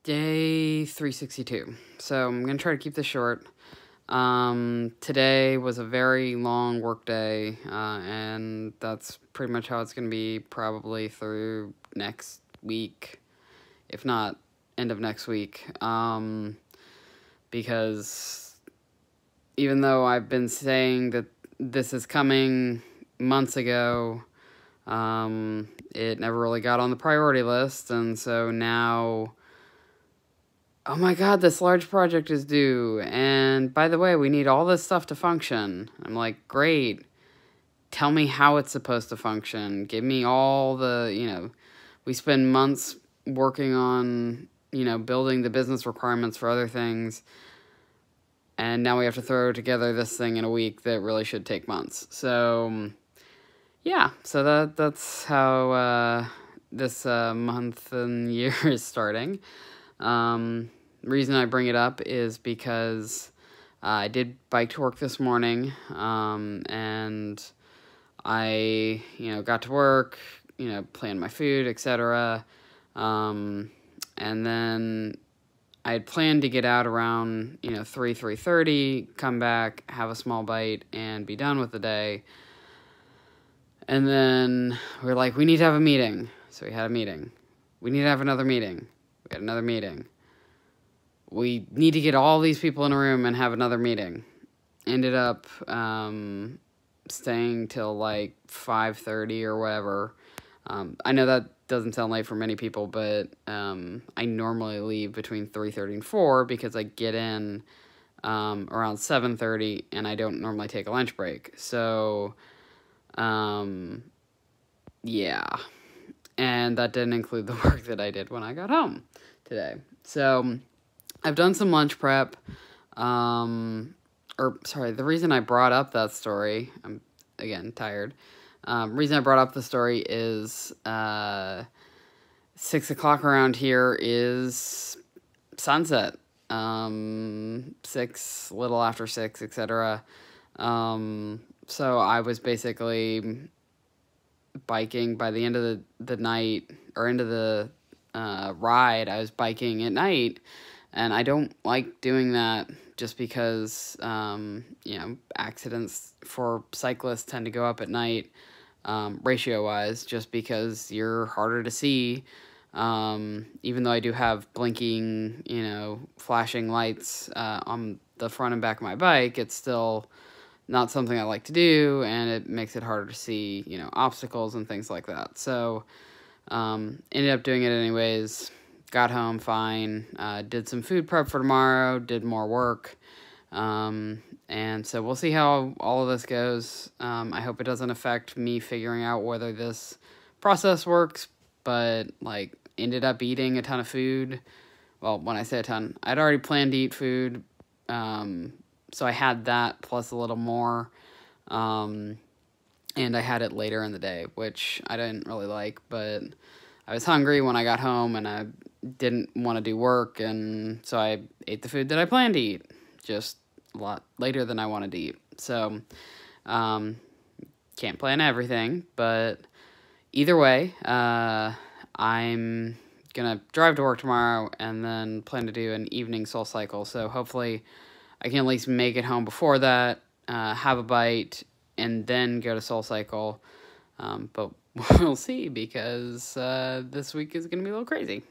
Day 362. So I'm going to try to keep this short. Today was a very long work day, and that's pretty much how it's going to be probably through next week, if not end of next week, because even though I've been saying that this is coming months ago, it never really got on the priority list, and so now, oh my god, this large project is due, and by the way, we need all this stuff to function. I'm like, great, tell me how it's supposed to function. Give me all the, we spend months working on, building the business requirements for other things, and now we have to throw together this thing in a week that really should take months. So, yeah, so that's how this month and year is starting. Reason I bring it up is because I did bike to work this morning, and I, got to work, planned my food, etc., and then I had planned to get out around, 3:30, come back, have a small bite, and be done with the day. And then we were like, we need to have a meeting. So we had a meeting. We need to have another meeting. We had another meeting. We need to get all these people in a room and have another meeting. Ended up staying till like 5:30 or whatever. I know that doesn't sound late for many people, but I normally leave between 3:30 and 4 because I get in around 7:30 and I don't normally take a lunch break. So, yeah. And that didn't include the work that I did when I got home today. So I've done some lunch prep. The reason I brought up that story, I'm, again, tired. Reason I brought up the story is 6 o'clock around here is sunset. 6, little after 6, etc. So I was basically biking by the end of the night, or into the ride. I was biking at night, and I don't like doing that just because, accidents for cyclists tend to go up at night, ratio-wise, just because you're harder to see. Even though I do have blinking, flashing lights on the front and back of my bike, it's still not something I like to do, and it makes it harder to see, obstacles and things like that. So, ended up doing it anyways, got home fine, did some food prep for tomorrow, did more work, and so we'll see how all of this goes. I hope it doesn't affect me figuring out whether this process works, but, ended up eating a ton of food. Well, when I say a ton, I'd already planned to eat food, so I had that plus a little more, and I had it later in the day, which I didn't really like, but I was hungry when I got home, and I didn't want to do work, and so I ate the food that I planned to eat, just a lot later than I wanted to eat. So, can't plan everything, but either way, I'm gonna drive to work tomorrow, and then plan to do an evening Soul Cycle, so hopefully I can at least make it home before that, have a bite, and then go to Soul Cycle, but we'll see, because this week is going to be a little crazy.